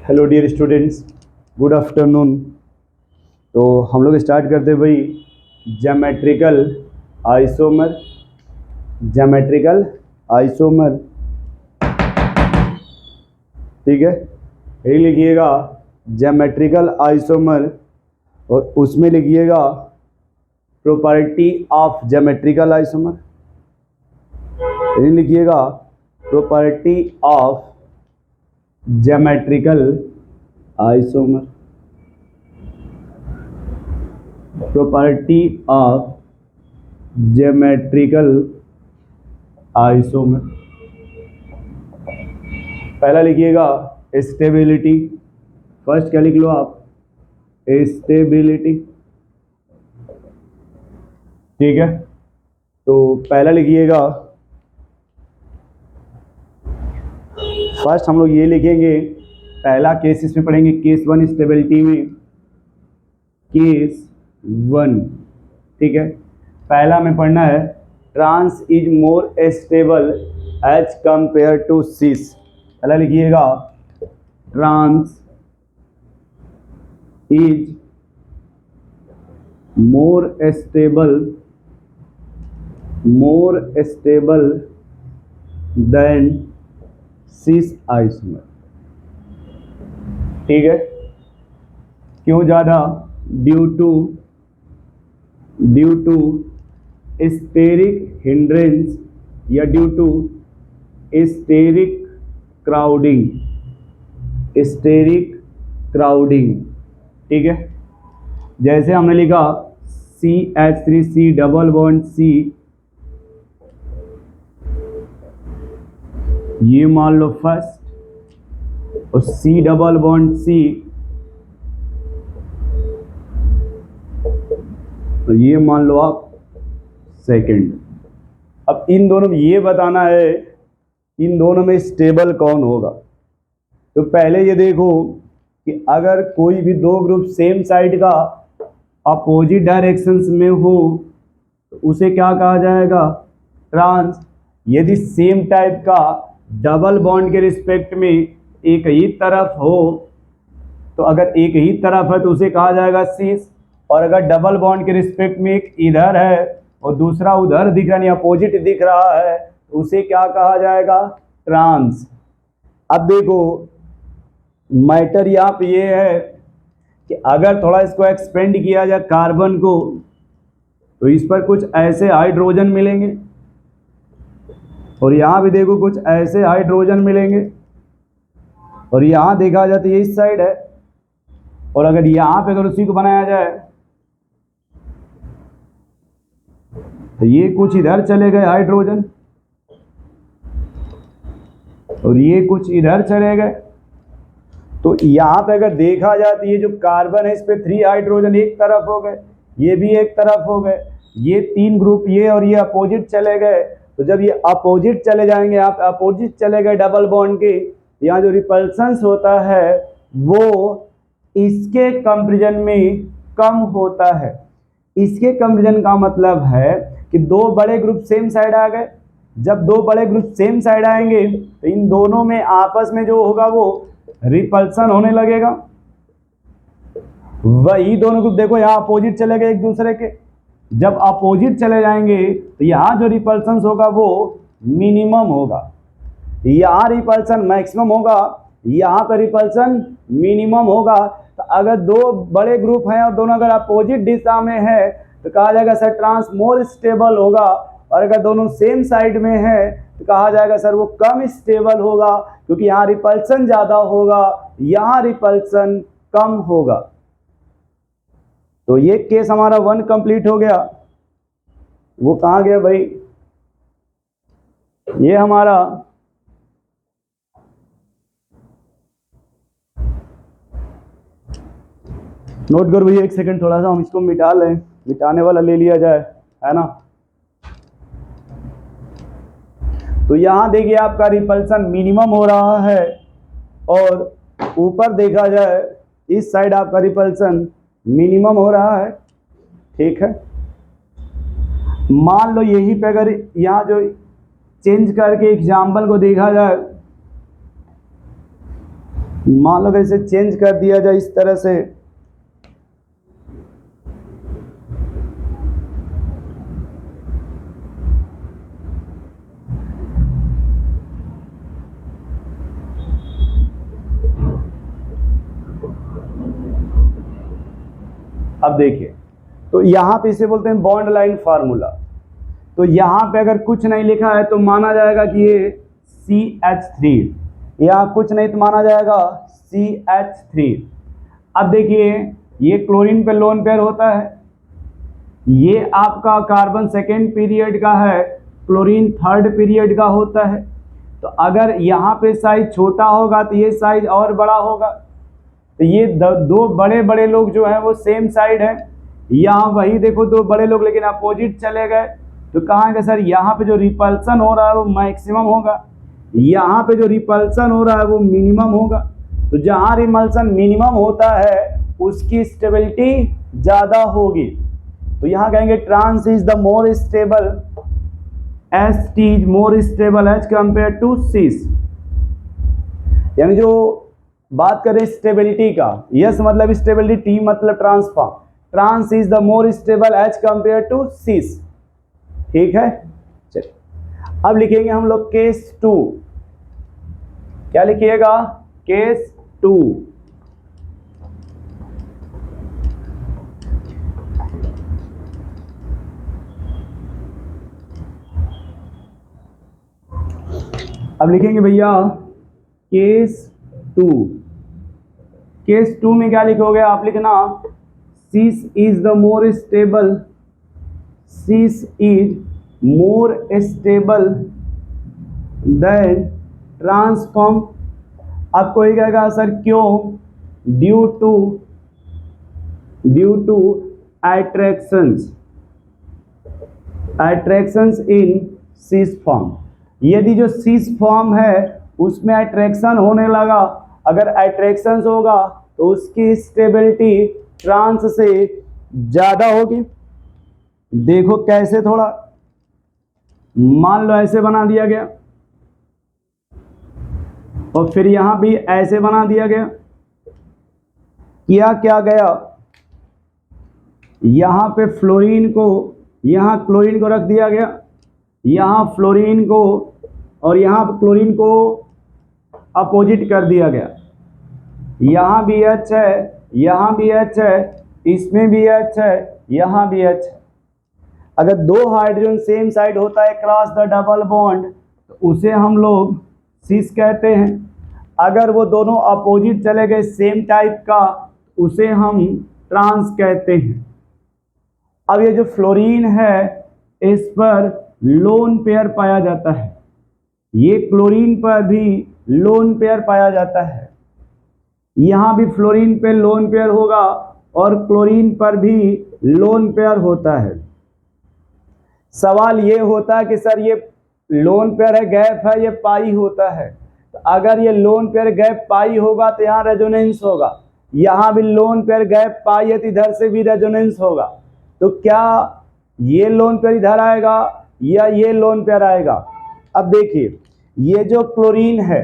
Hello dear students, good afternoon. तो हम लोग स्टार्ट करते हैं भाई ज्योमेट्रिकल आइसोमर। ज्योमेट्रिकल आइसोमर, ठीक है। यही लिखिएगा ज्योमेट्रिकल आइसोमर और उसमें लिखिएगा प्रॉपर्टी ऑफ ज्योमेट्रिकल आइसोमर। यही लिखिएगा property of geometrical isomer. Property of geometrical isomer. पहला लिखिएगा स्टेबिलिटी। फर्स्ट क्या लिख लो आप? स्टेबिलिटी, ठीक है। तो पहला लिखिएगा, फर्स्ट हम लोग ये लिखेंगे, पहला केस इसमें पढ़ेंगे केस वन स्टेबिलिटी में, केस वन, ठीक है। पहला में पढ़ना है trans is more stable as compare to cis. पहला लिखिएगा trans is more stable than cis isomer, ठीक है। क्यों ज़्यादा? ड्यू टू स्टेरिक हिंड्रेंस या ड्यू टू स्टेरिक क्राउडिंग, ठीक है। जैसे हमने लिखा CH3C डबल बॉन्ड C, ये मान लो फर्स्ट, और C डबल बॉन्ड C, तो ये मान लो आप सेकंड। अब इन दोनों में ये बताना है इन दोनों में स्टेबल कौन होगा। तो पहले ये देखो कि अगर कोई भी दो ग्रुप सेम साइड का अपोजिट डायरेक्शंस में हो तो उसे क्या कहा जाएगा? ट्रांस। यदि सेम टाइप का डबल बॉन्ड के रिस्पेक्ट में एक ही तरफ हो, तो अगर एक ही तरफ है तो उसे कहा जाएगा सिस, और अगर डबल बॉन्ड के रिस्पेक्ट में एक इधर है और दूसरा उधर दिख रहा, नहीं अपोजिट दिख रहा है, तो उसे क्या कहा जाएगा? ट्रांस। अब देखो मैटर यहाँ पे ये है कि अगर थोड़ा इसको एक्सपेंड किया जाए कार्बन को, तो इस पर कुछ ऐसे हाइड्रोजन मिलेंगे, और यहाँ भी देखो कुछ ऐसे हाइड्रोजन मिलेंगे, और यहाँ देखा जाए तो ये इस साइड है, और अगर यहाँ पे अगर उसी को बनाया जाए तो ये कुछ इधर चले गए हाइड्रोजन, और ये कुछ इधर चले गए। तो यहाँ पे अगर देखा जाए तो ये जो कार्बन है इस पे 3 हाइड्रोजन एक तरफ हो गए, ये भी एक तरफ हो गए, ये 3 ग्रुप ये और ये अपोजिट चले गए। तो जब ये अपोजिट चले जाएंगे, आप अपोजिट चले गए डबल बॉन्ड के, यहाँ जो रिपल्सन्स होता है वो इसके कंपैरिजन में कम होता है। इसके कंपैरिजन का मतलब है कि दो बड़े ग्रुप सेम साइड आ गए। जब दो बड़े ग्रुप सेम साइड आएंगे तो इन दोनों में आपस में जो होगा वो रिपल्सन होने लगेगा। वही दोनों ग्रुप देखो यहाँ अपोजिट चले गए एक दूसरे के, जब अपोजिट चले जाएंगे तो यहाँ जो रिपल्सन होगा वो मिनिमम होगा, यहाँ रिपल्सन मैक्सिमम होगा, यहाँ पर रिपल्सन मिनिमम होगा। तो अगर दो बड़े ग्रुप हैं और दोनों अगर अपोजिट दिशा में है तो कहा जाएगा सर ट्रांस मोर स्टेबल होगा, और अगर दोनों सेम साइड में है तो कहा जाएगा सर वो कम स्टेबल होगा, क्योंकि यहाँ रिपल्सन ज़्यादा होगा, यहाँ रिपल्सन कम होगा। तो ये केस हमारा 1 कंप्लीट हो गया। वो कहाँ गया भाई? ये हमारा नोट करो भैया, एक सेकंड थोड़ा सा हम इसको मिटा लें, मिटाने वाला ले लिया जाए, है ना। तो यहाँ देखिए आपका रिपल्सन मिनिमम हो रहा है, और ऊपर देखा जाए इस साइड आपका रिपल्सन मिनिमम हो रहा है, ठीक है। मान लो यहीं पे अगर यहाँ जो चेंज करके एग्जाम्पल को देखा जाए मान लो अगर इसे चेंज कर दिया जाए इस तरह से, अब देखिए तो यहाँ पे इसे बोलते हैं बॉन्ड लाइन फार्मूला। तो यहाँ पे अगर कुछ नहीं लिखा है तो माना जाएगा कि ये CH3, यहाँ कुछ नहीं तो माना जाएगा CH3। अब देखिए ये क्लोरीन पे लोन पेयर होता है, ये आपका कार्बन सेकेंड पीरियड का है, क्लोरीन थर्ड पीरियड का होता है। तो अगर यहाँ पे साइज छोटा होगा तो ये साइज और बड़ा होगा। तो ये दो बड़े बड़े लोग जो हैं वो सेम साइड है, यहाँ वही देखो दो बड़े लोग लेकिन अपोजिट चले गए। तो कहाँ सर यहाँ पे जो रिपल्सन हो रहा है वो मैक्सिमम होगा, यहाँ पे जो रिपल्सन हो रहा है वो मिनिमम होगा। तो जहाँ रिपल्सन मिनिमम होता है उसकी स्टेबिलिटी ज़्यादा होगी। तो यहाँ कहेंगे trans is the more stable, ST is more stable as compare to cis. यानी जो बात करें स्टेबिलिटी का, यस मतलब स्टेबिलिटी, T मतलब transform, trans is the more stable as compare to cis. ठीक है, चलिए अब लिखेंगे हम लोग केस 2। क्या लिखिएगा? केस 2। अब लिखेंगे भैया केस 2। केस 2 में क्या लिखोगे आप? लिखना cis is the more stable, cis is more stable than transform. आपको ये कहेगा सर क्यों? Due to attractions in cis form. यदि जो सिस फॉर्म है उसमें अट्रैक्शन होने लगा, अगर अट्रैक्शंस होगा तो उसकी स्टेबिलिटी ट्रांस से ज़्यादा होगी। देखो कैसे, थोड़ा मान लो ऐसे बना दिया गया और फिर यहाँ भी ऐसे बना दिया गया। क्या गया, यहाँ पे फ्लोरीन को, यहाँ क्लोरीन को रख दिया गया, यहाँ फ्लोरीन को और यहाँ क्लोरीन को अपोजिट कर दिया गया। यहाँ भी H है, यहाँ भी H है, इसमें भी H है, यहाँ भी H है। अगर दो हाइड्रोजन सेम साइड होता है क्रॉस द डबल बॉन्ड तो उसे हम लोग सिस कहते हैं। अगर वो दोनों अपोजिट चले गए सेम टाइप का उसे हम ट्रांस कहते हैं। अब ये जो फ्लोरीन है इस पर लोन पेयर पाया जाता है, ये क्लोरीन पर भी लोन पेयर पाया जाता है। यहाँ भी फ्लोरीन पे लोन पेयर होगा और क्लोरीन पर भी लोन पेयर होता है। सवाल ये होता है कि सर ये लोन पेयर है, गैप है, ये पाई होता है। तो अगर ये लोन पेयर गैप पाई होगा तो यहाँ रेजोनेंस होगा, यहाँ भी लोन पेयर गैप पाई है तो इधर से भी रेजोनेंस होगा। तो क्या ये लोन पेयर इधर आएगा या ये लोन पेयर आएगा? अब देखिए ये जो क्लोरीन है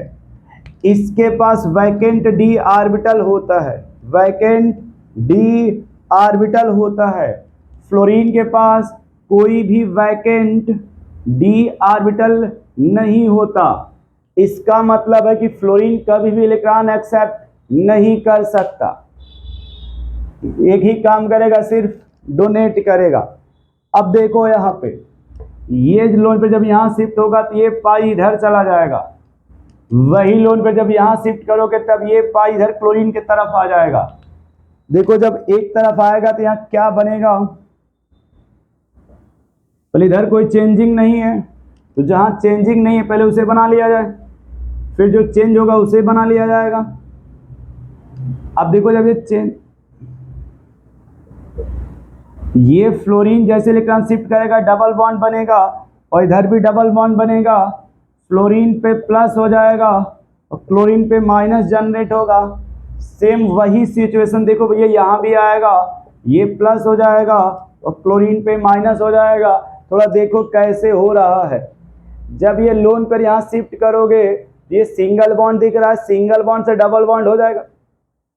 इसके पास वैकेंट d ऑर्बिटल होता है, वैकेंट d ऑर्बिटल होता है। फ्लोरीन के पास कोई भी वैकेंट d ऑर्बिटल नहीं होता। इसका मतलब है कि फ्लोरीन कभी भी इलेक्ट्रॉन एक्सेप्ट नहीं कर सकता, एक ही काम करेगा, सिर्फ डोनेट करेगा। अब देखो यहाँ पे ये लोन पे जब यहाँ शिफ्ट होगा तो ये पाई इधर चला जाएगा, वही लोन पे जब यहाँ शिफ्ट करोगे तब ये पाई इधर क्लोरीन के तरफ आ जाएगा। देखो जब एक तरफ आएगा तो यहाँ क्या बनेगा? पहले इधर कोई चेंजिंग नहीं है, तो जहाँ चेंजिंग नहीं है पहले उसे बना लिया जाए, फिर जो चेंज होगा उसे बना लिया जाएगा। अब देखो जब ये चेंज, ये फ्लोरीन जैसे इलेक्ट्रॉन शिफ्ट करेगा डबल बॉन्ड बनेगा और इधर भी डबल बॉन्ड बनेगा, फ्लोरीन पे प्लस हो जाएगा और क्लोरीन पे माइनस जनरेट होगा। सेम वही सिचुएशन देखो भैया यहाँ भी आएगा, ये प्लस हो जाएगा और क्लोरीन पे माइनस हो जाएगा। थोड़ा देखो कैसे हो रहा है। जब ये लोन पर यहाँ शिफ्ट करोगे ये सिंगल बॉन्ड दिख रहा है, सिंगल बॉन्ड से डबल बॉन्ड हो जाएगा।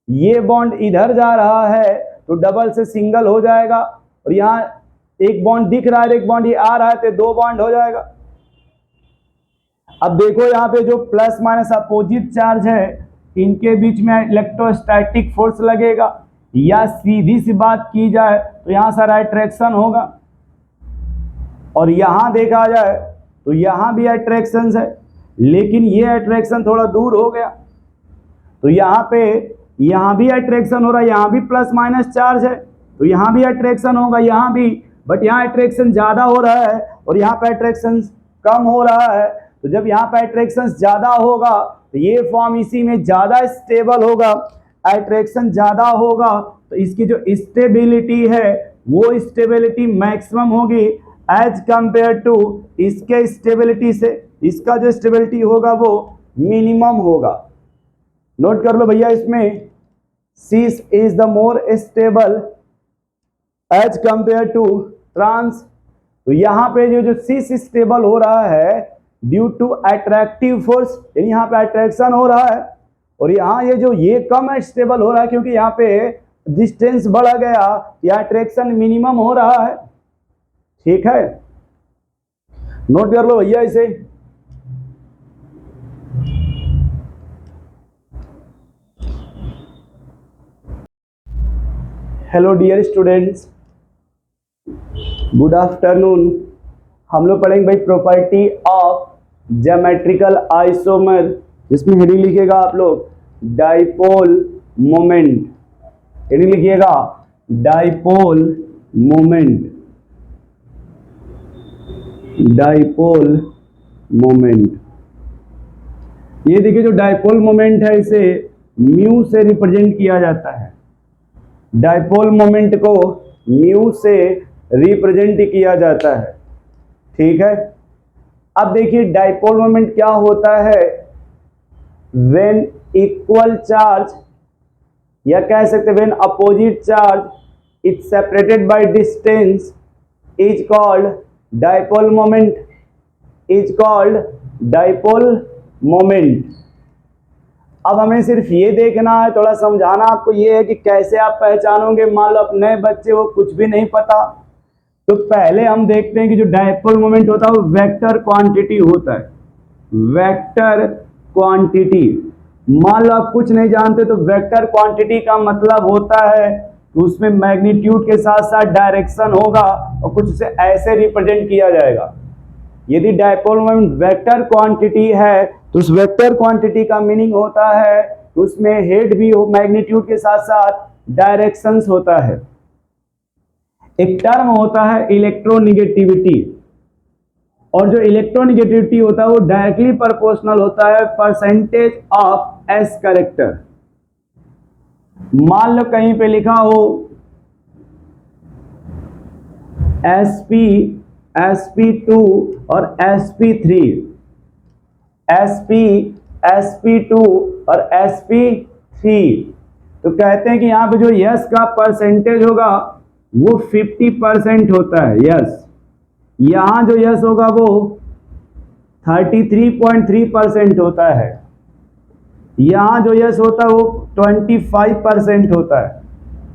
ये बॉन्ड इधर जा रहा है तो डबल से सिंगल हो जाएगा, और यहाँ एक बॉन्ड दिख रहा है, एक बॉन्ड ये आ रहा है तो दो बॉन्ड हो जाएगा। अब देखो यहाँ पे जो प्लस माइनस अपोजिट चार्ज है, इनके बीच में इलेक्ट्रोस्टैटिक फोर्स लगेगा, या सीधी सी बात की जाए तो यहाँ सारा अट्रैक्शन होगा, और यहाँ देखा जाए तो यहाँ भी अट्रैक्शन है, लेकिन ये अट्रैक्शन थोड़ा दूर हो गया, तो यहाँ पे यहाँ भी अट्रैक्शन हो रहा है, यहाँ भी प्लस माइनस चार्ज है तो यहाँ भी अट्रैक्शन होगा, यहाँ भी, बट यहाँ अट्रैक्शन ज़्यादा हो रहा है और यहाँ पे अट्रैक्शन कम हो रहा है। तो जब यहाँ पे अट्रैक्शन ज़्यादा होगा तो ये फॉर्म इसी में ज़्यादा स्टेबल होगा, अट्रैक्शन ज़्यादा होगा तो इसकी जो स्टेबिलिटी है वो स्टेबिलिटी मैक्सिमम होगी एज कंपेयर टू इसके स्टेबिलिटी से, इसका जो स्टेबिलिटी होगा वो मिनिमम होगा। नोट कर लो भैया, इसमें cis is the more stable as compare to trans. तो यहाँ पे जो cis स्टेबल हो रहा है ड्यू टू अट्रैक्टिव फोर्स, यानी यहाँ पे अट्रैक्शन हो रहा है, और यहाँ ये कम स्टेबल हो रहा है क्योंकि यहाँ पे डिस्टेंस बढ़ गया, या अट्रैक्शन मिनिमम हो रहा है। ठीक है, नोट कर लो भैया इसे। Hello dear students, good afternoon. हम लोग पढ़ेंगे भाई प्रॉपर्टी ऑफ ज्योमेट्रिकल आइसोमर, जिसमें हेडिंग लिखिएगा आप लोग डाइपोल मोमेंट। हेडिंग लिखिएगा डाइपोल मोमेंट, डाइपोल मोमेंट। ये देखिए जो डाइपोल मोमेंट है इसे म्यू से रिप्रेजेंट किया जाता है, डाइपोल मोमेंट को म्यू से रिप्रेजेंट किया जाता है। ठीक है, अब देखिए डाइपोल मोमेंट क्या होता है, व्हेन इक्वल चार्ज, या कह सकते हैं when opposite charge is separated by distance is called dipole moment, is called dipole moment. अब हमें सिर्फ ये देखना है, थोड़ा समझाना आपको ये है कि कैसे आप पहचानोगे। मान लो आप नए बच्चे हो, कुछ भी नहीं पता, तो पहले हम देखते हैं कि जो डाइपोल मोमेंट होता है वो वेक्टर क्वांटिटी होता है, वेक्टर क्वांटिटी। मान लो आप कुछ नहीं जानते तो वेक्टर क्वांटिटी का मतलब होता है तो उसमें मैग्नीट्यूड के साथ साथ डायरेक्शन होगा और कुछ उसे ऐसे रिप्रेजेंट किया जाएगा। यदि डाइपोल मोमेंट वेक्टर क्वांटिटी है तो उस वेक्टर क्वांटिटी का मीनिंग होता है उसमें हेड भी हो, मैग्नीट्यूड के साथ साथ डायरेक्शंस होता है। एक टर्म होता है इलेक्ट्रोनिगेटिविटी, और जो इलेक्ट्रोनिगेटिविटी होता है वो डायरेक्टली प्रोपोर्शनल होता है परसेंटेज ऑफ एस कैरेक्टर। मान लो कहीं पे लिखा हो sp sp2 और sp3, sp sp2 और sp3, तो कहते हैं कि यहाँ पे जो यस का परसेंटेज होगा वो 50% होता है यस, यहाँ जो यस होगा वो 33.3% होता है, यहाँ जो यस होता है वो 25% होता है।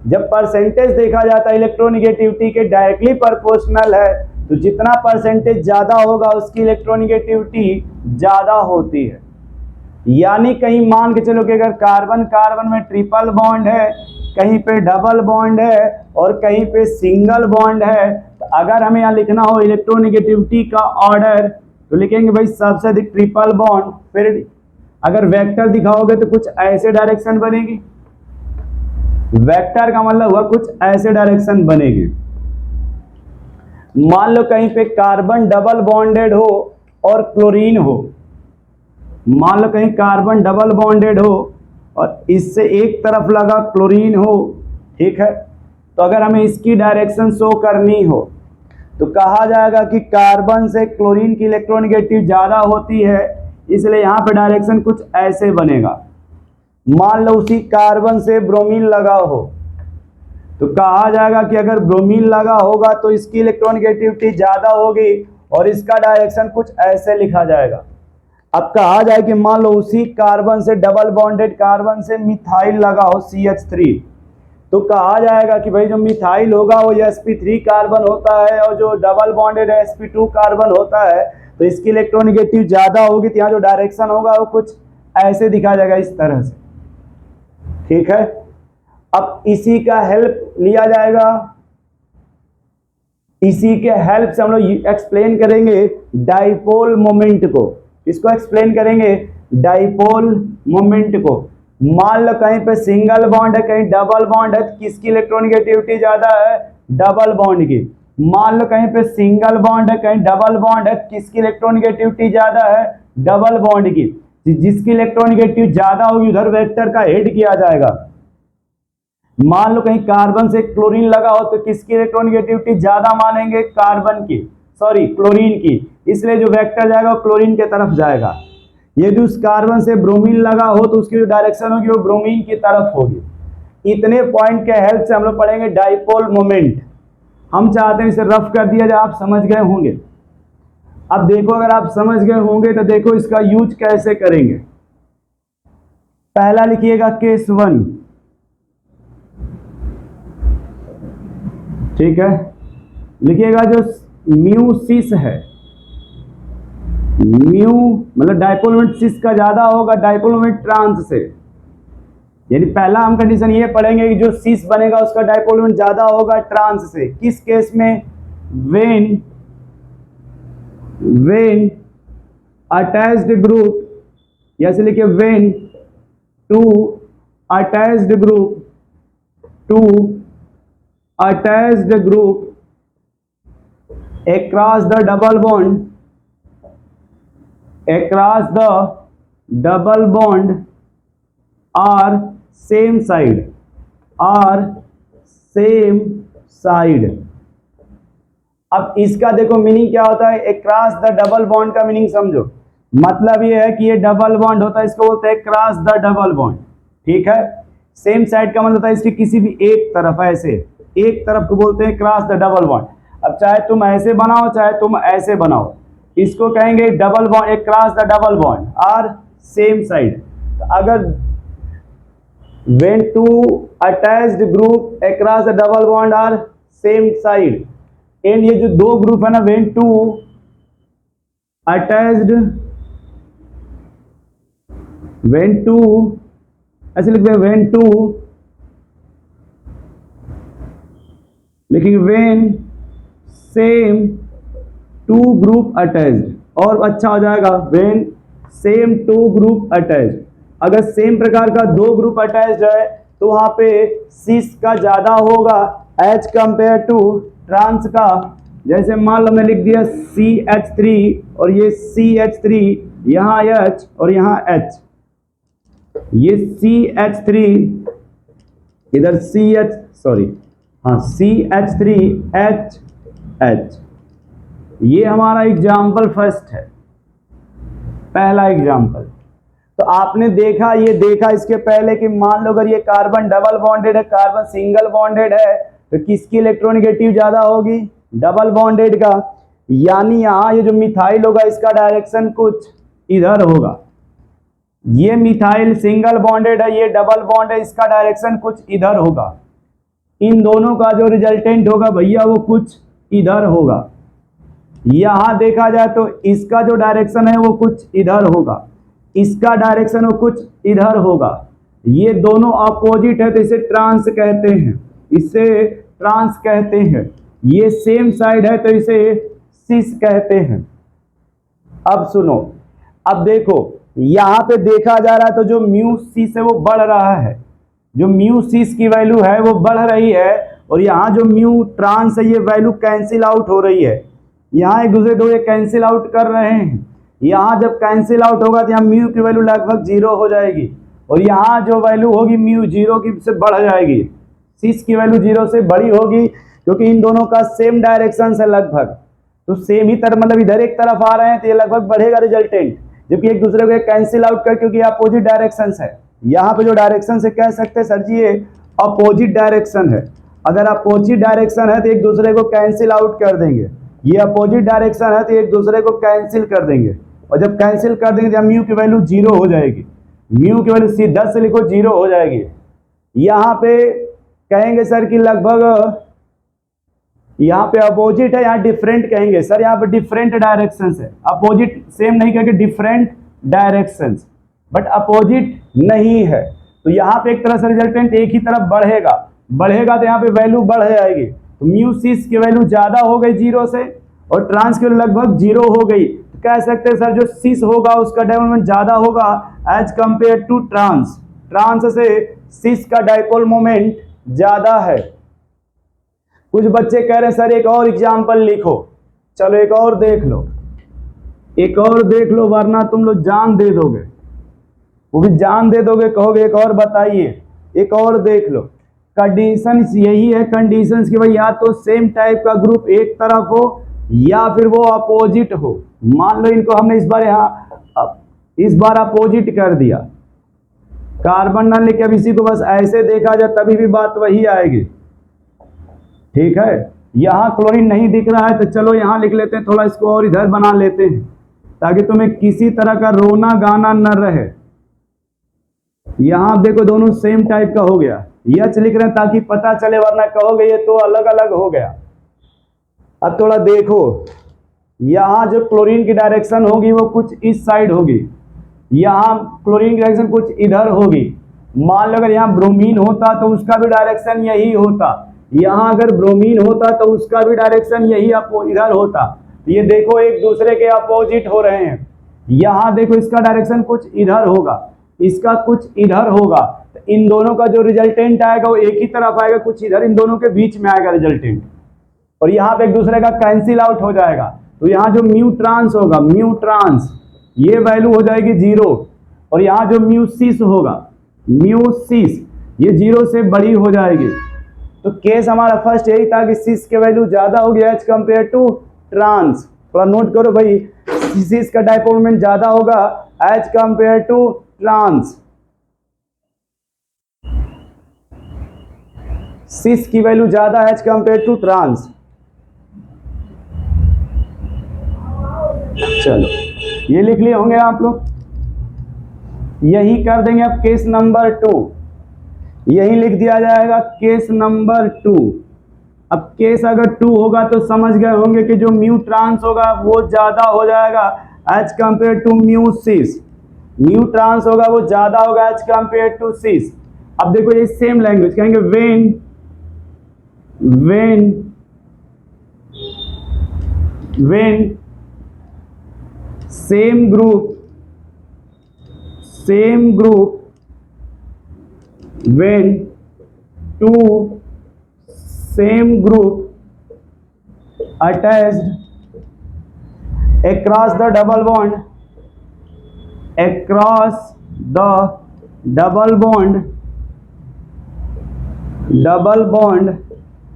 जब परसेंटेज देखा जाता है इलेक्ट्रोनिगेटिविटी के डायरेक्टली प्रोपोर्शनल है, तो जितना परसेंटेज ज़्यादा होगा उसकी इलेक्ट्रोनिगेटिविटी ज़्यादा होती है। यानी कहीं मान के चलो कि अगर कार्बन कार्बन में ट्रिपल बॉन्ड है, कहीं पे डबल बॉन्ड है और कहीं पे सिंगल बॉन्ड है, तो अगर हमें यहाँ लिखना हो इलेक्ट्रोनिगेटिविटी का ऑर्डर तो लिखेंगे भाई सबसे अधिक ट्रिपल बॉन्ड, फिर अगर वेक्टर दिखाओगे तो कुछ ऐसे डायरेक्शन बनेगी, वेक्टर का मतलब हुआ कुछ ऐसे डायरेक्शन बनेगी। मान लो कहीं पे कार्बन डबल बॉन्डेड हो और क्लोरीन हो, मान लो कहीं कार्बन डबल बॉन्डेड हो और इससे एक तरफ लगा क्लोरीन हो, ठीक है, तो अगर हमें इसकी डायरेक्शन शो करनी हो तो कहा जाएगा कि कार्बन से क्लोरीन की इलेक्ट्रोनिगेटिव ज़्यादा होती है, इसलिए यहाँ पे डायरेक्शन कुछ ऐसे बनेगा। मान लो उसी कार्बन से ब्रोमीन लगा हो तो कहा जाएगा कि अगर ब्रोमीन लगा होगा तो इसकी इलेक्ट्रोनिगेटिविटी ज़्यादा होगी और इसका डायरेक्शन कुछ ऐसे लिखा जाएगा। अब कहा जाए कि मान लो उसी कार्बन से डबल बॉन्डेड कार्बन से मिथाइल लगा हो CH3, तो कहा जाएगा कि भाई जो मिथाइल होगा वो sp3 कार्बन होता है और जो डबल बॉन्डेड sp2 कार्बन होता है, तो इसकी इलेक्ट्रोनेगेटिव ज्यादा होगी, तो यहाँ जो डायरेक्शन होगा वो कुछ ऐसे दिखा जाएगा, इस तरह से। ठीक है, अब इसी का हेल्प लिया जाएगा, इसी के हेल्प से हम लोग एक्सप्लेन करेंगे डाइपोल मोमेंट को। इसको एक्सप्लेन करेंगे डाइपोल मोमेंट को। मान लो कहीं पे सिंगल बॉन्ड है, कहीं डबल बॉन्ड है, किसकी इलेक्ट्रोनेगेटिविटी ज्यादा है? डबल बॉन्ड की। मान लो कहीं पे सिंगल बॉन्ड है, कहीं डबल बॉन्ड है, किसकी इलेक्ट्रोनेगेटिविटी ज्यादा है? डबल बॉन्ड की। जिसकी इलेक्ट्रोनेगेटिव ज्यादा होगी उधर वेक्टर का हेड किया जाएगा। मान लो कहीं कार्बन से क्लोरीन लगा हो, तो किसकी इलेक्ट्रोनेगेटिविटी ज्यादा मानेंगे? कार्बन की, सॉरी क्लोरीन की, इसलिए जो वेक्टर जाएगा वो क्लोरीन के तरफ जाएगा। यदि उस कार्बन से ब्रोमीन लगा हो तो उसकी जो डायरेक्शन होगी वो ब्रोमीन की तरफ होगी। इतने पॉइंट के हेल्प से हम लोग पढ़ेंगे डाइपोल मोमेंट। हम चाहते हैं इसे रफ कर दिया जाए, आप समझ गए होंगे। अब देखो, अगर आप समझ गए होंगे तो देखो इसका यूज कैसे करेंगे। पहला लिखिएगा केस 1, ठीक है। लिखिएगा जो म्यू सिस है, म्यू मतलब डाइपोल मोमेंट सिस का ज्यादा होगा डाइपोल मोमेंट ट्रांस से। यानी पहला हम कंडीशन ये पढ़ेंगे कि जो सिस बनेगा उसका डाइपोल मोमेंट ज्यादा होगा ट्रांस से। किस केस में? वेन अटैच्ड ग्रुप, जैसे लिखिए when two attached group, two attached group across the double bond, across the double bond are same side, are same side। अब इसका देखो मीनिंग क्या होता है? across the double bond का मीनिंग समझो। मतलब ये है कि ये डबल बॉन्ड होता है, इसको बोलते हैं क्रॉस द डबल बॉन्ड। ठीक है, सेम साइड का मतलब होता है इसके किसी भी एक तरफ, ऐसे एक तरफ को बोलते हैं क्रॉस द डबल बॉन्ड। अब चाहे तुम ऐसे बनाओ चाहे तुम ऐसे बनाओ, इसको कहेंगे double bond, across the double bond are same side. तो अगर when two attached group across the double bond are same side, and ये जो दो ग्रुप है ना, when two attached, when two ऐसे लिखते हैं, व्हेन टू लिखेंगे when same two group attached, और अच्छा हो जाएगा when same two group attached. अगर सेम प्रकार का दो ग्रुप अटैच्ड है तो वहां पे सिस का ज्यादा होगा एच कंपेयर टू ट्रांस का। जैसे मान लो मैं लिख दिया CH3 और ये CH3, यहाँ H और यहाँ H, ये CH3 इधर CH3H। ये हमारा एग्जाम्पल फर्स्ट है, पहला एग्जाम्पल। तो आपने देखा, ये देखा इसके पहले कि मान लो अगर ये कार्बन डबल बॉन्डेड है, कार्बन सिंगल बॉन्डेड है, तो किसकी इलेक्ट्रोनेगेटिव ज्यादा होगी? डबल बॉन्डेड का। यानी यहाँ ये जो मिथाइल होगा इसका डायरेक्शन कुछ इधर होगा। ये मिथाइल सिंगल बॉन्डेड है, ये डबल बॉन्ड है, इसका डायरेक्शन कुछ इधर होगा। इन दोनों का जो रिजल्टेंट होगा भैया वो कुछ इधर होगा। यहां देखा जाए तो इसका जो डायरेक्शन है वो कुछ इधर होगा, इसका डायरेक्शन वो कुछ इधर होगा। ये दोनों अपोजिट है तो इसे ट्रांस कहते हैं, इसे ट्रांस कहते हैं। ये सेम साइड है तो इसे सिस कहते हैं। अब सुनो, अब देखो यहां पे देखा जा रहा है तो जो म्यू सिस है वो बढ़ रहा है, जो म्यू सिस की वैल्यू है वो बढ़ रही है, और यहाँ जो म्यू ट्रांस है ये वैल्यू कैंसिल आउट हो रही है। यहाँ एक दूसरे को ये कैंसिल आउट कर रहे हैं। यहाँ जब कैंसिल आउट होगा तो यहाँ म्यू की वैल्यू लगभग 0 हो जाएगी, और यहाँ जो वैल्यू होगी म्यू 0 की से बढ़ जाएगी। सिस की वैल्यू 0 से बड़ी होगी क्योंकि इन दोनों का सेम डायरेक्शन है लगभग, तो सेम ही तरफ, मतलब इधर एक तरफ आ रहे हैं तो ये लगभग बढ़ेगा रिजल्टेंट, जबकि एक दूसरे को कैंसिल आउट कर, क्योंकि अपोजिट डायरेक्शन है। यहाँ पे जो डायरेक्शन से कह सकते हैं सर जी ये अपोजिट डायरेक्शन है। अगर अपोजिट डायरेक्शन है तो एक दूसरे को कैंसिल आउट कर देंगे, ये अपोजिट डायरेक्शन है तो एक दूसरे को कैंसिल कर देंगे। और जब कैंसिल कर देंगे जब म्यू की वैल्यू 0 हो जाएगी, म्यू की वैल्यू 10 से लिखो 0 हो जाएगी। यहाँ पे कहेंगे सर कि लगभग यहाँ पे अपोजिट है, यहाँ डिफरेंट कहेंगे सर, यहाँ पे डिफरेंट डायरेक्शंस है, अपोजिट सेम नहीं कहेंगे, डिफरेंट डायरेक्शंस, बट अपोजिट नहीं है। तो यहाँ पे एक तरह से रिजल्टेंट एक ही तरफ बढ़ेगा, बढ़ेगा तो यहाँ पे वैल्यू बढ़ जाएगी। तो म्यू सिस की वैल्यू ज्यादा हो गई 0 से और ट्रांस की वैल्यू लगभग 0 हो गई, तो कह सकते हैं सर जो सिस होगा उसका डायपोल मोमेंट ज्यादा होगा as compare to trans, trans से सिस का डायपोल मोमेंट ज्यादा है। कुछ बच्चे कह रहे हैं सर एक और एग्जाम्पल लिखो, चलो एक और देख लो, एक और देख लो, वरना तुम लोग जान दे दोगे, वो भी जान दे दोगे, कहोगे एक और बताइए, एक और देख लो। कंडीशन यही है, कंडीशन की भाई या तो सेम टाइप का ग्रुप एक तरफ हो या फिर वो अपोजिट हो। मान लो इनको हमने इस बार अपोजिट कर दिया, कार्बन ना लेके अब इसी को बस ऐसे देखा जाए तभी भी बात वही आएगी, ठीक है। यहाँ क्लोरीन नहीं दिख रहा है तो चलो यहाँ लिख लेते हैं, थोड़ा इसको और इधर बना लेते हैं ताकि तुम्हें किसी तरह का रोना गाना न रहे। यहाँ देखो दोनों सेम टाइप का हो गया, यच लिख रहे हैं ताकि पता चले, वरना कहोगे ये तो अलग अलग हो गया। अब थोड़ा देखो, यहाँ जो क्लोरीन की डायरेक्शन होगी वो कुछ इस साइड होगी, यहाँ क्लोरीन की डायरेक्शन कुछ इधर होगी। मान लो अगर यहाँ ब्रोमीन होता तो उसका भी डायरेक्शन यही होता, यहाँ अगर ब्रोमीन होता तो उसका भी डायरेक्शन यही इधर होता। ये देखो एक दूसरे के अपोजिट हो रहे हैं। यहाँ देखो इसका डायरेक्शन कुछ इधर होगा, इसका कुछ इधर होगा, तो इन दोनों का जो रिजल्टेंट आएगा वो एक ही तरफ आएगा, कुछ इधर इन दोनों के बीच में आएगा रिजल्टेंट, और यहाँ पे एक दूसरे का कैंसिल आउट हो जाएगा। तो यहाँ जो म्यू ट्रांस होगा, म्यू ट्रांस ये वैल्यू हो जाएगी 0, और यहाँ जो म्यू सिस होगा, म्यू सिस ये 0 से बड़ी हो जाएगी। तो केस हमारा फर्स्ट यही था कि सिस के वैल्यू ज्यादा होगी एज कंपेयर टू ट्रांस। थोड़ा नोट करो भाई, सिस का डायपोल मोमेंट ज्यादा होगा एज कंपेयर टू ट्रांस, सिस की वैल्यू ज्यादा एज कंपेयर टू ट्रांस। चलो ये लिख लिए होंगे आप लोग, यही कर देंगे। अब केस नंबर 2 यही लिख दिया जाएगा, केस नंबर 2। अब केस अगर 2 होगा तो समझ गए होंगे कि जो म्यू ट्रांस होगा वो ज्यादा हो जाएगा as compare to mu cis, mu trans होगा वो ज्यादा होगा एज कंपेयर टू सिस। अब देखो ये सेम लैंग्वेज कहेंगे, when same group when two same group attached across the double bond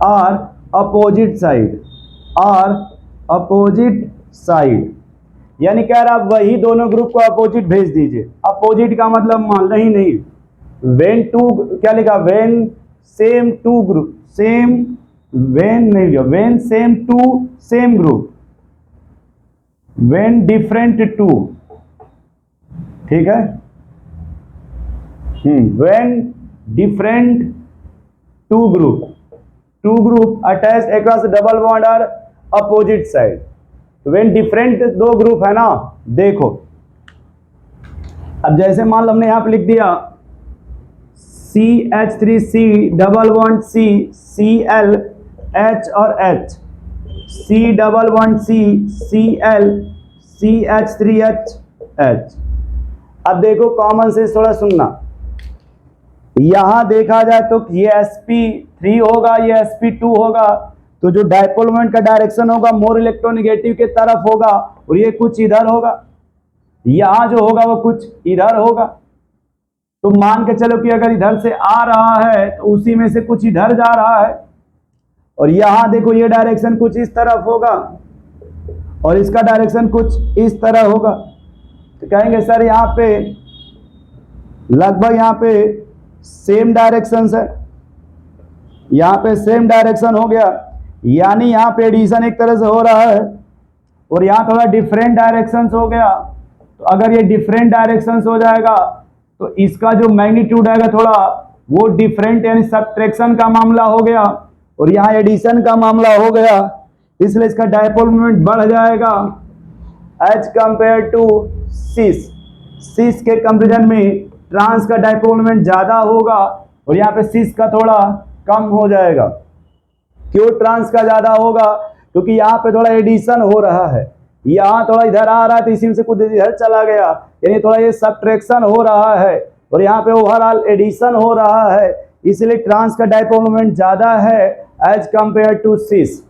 are opposite side, यानी कह रहा आप वही दोनों ग्रुप को अपोजिट भेज दीजिए। अपोजिट का मतलब मान नहीं, वेन टू क्या लिखा, when same two group, same when नहीं लिखा, when same two same group, when different two, ठीक है, when different two group attach across double bond are opposite side. When different दो ग्रुप है ना, देखो अब जैसे मान लो हमने यहां पे लिख दिया CH3C double bond C Cl H और H, C double bond C Cl CH3H H। अब देखो कॉमन सेंस थोड़ा सुनना, यहां देखा जाए तो ये sp3 होगा, ये sp2 होगा, तो जो डायपोल मोमेंट का डायरेक्शन होगा मोर इलेक्ट्रोनेगेटिव के तरफ होगा, और ये कुछ इधर होगा, यहां जो होगा वो कुछ इधर होगा। तो मान के चलो कि अगर इधर से आ रहा है तो उसी में से कुछ इधर जा रहा है, और यहां देखो ये डायरेक्शन कुछ इस तरफ होगा और इसका डायरेक्शन कुछ इस तरह होगा। तो कहेंगे सर यहाँ पे लगभग यहाँ पे सेम डायरेक्शन है, यहाँ पे सेम डायरेक्शन हो गया, यानी यहाँ पे एडिशन एक तरह से हो रहा है, और यहाँ थोड़ा डिफरेंट डायरेक्शंस हो गया, तो अगर ये डिफरेंट डायरेक्शंस हो जाएगा तो इसका जो मैग्नीट्यूड आएगा थोड़ा वो डिफरेंट, यानी सब्ट्रैक्शन का मामला हो गया और यहाँ एडिशन का मामला हो गया, इसलिए इसका डायपोल मोमेंट बढ़ जाएगा एज कंपेयर टू सिस। सिस के कंपेरिजन में ट्रांस का डायपोल मोमेंट ज्यादा होगा और यहाँ पे सिस का थोड़ा कम हो जाएगा। क्यों ट्रांस का ज्यादा होगा? क्योंकि यहाँ पे थोड़ा एडिशन हो रहा है, यहाँ थोड़ा इधर आ रहा है तो इसी से कुछ इधर चला गया, यानी थोड़ा ये सब्ट्रैक्शन हो रहा है और यहाँ पे ओवरऑल एडिशन हो रहा है, इसलिए ट्रांस का डायपोल मोमेंट ज्यादा है एज कंपेयर टू सिस।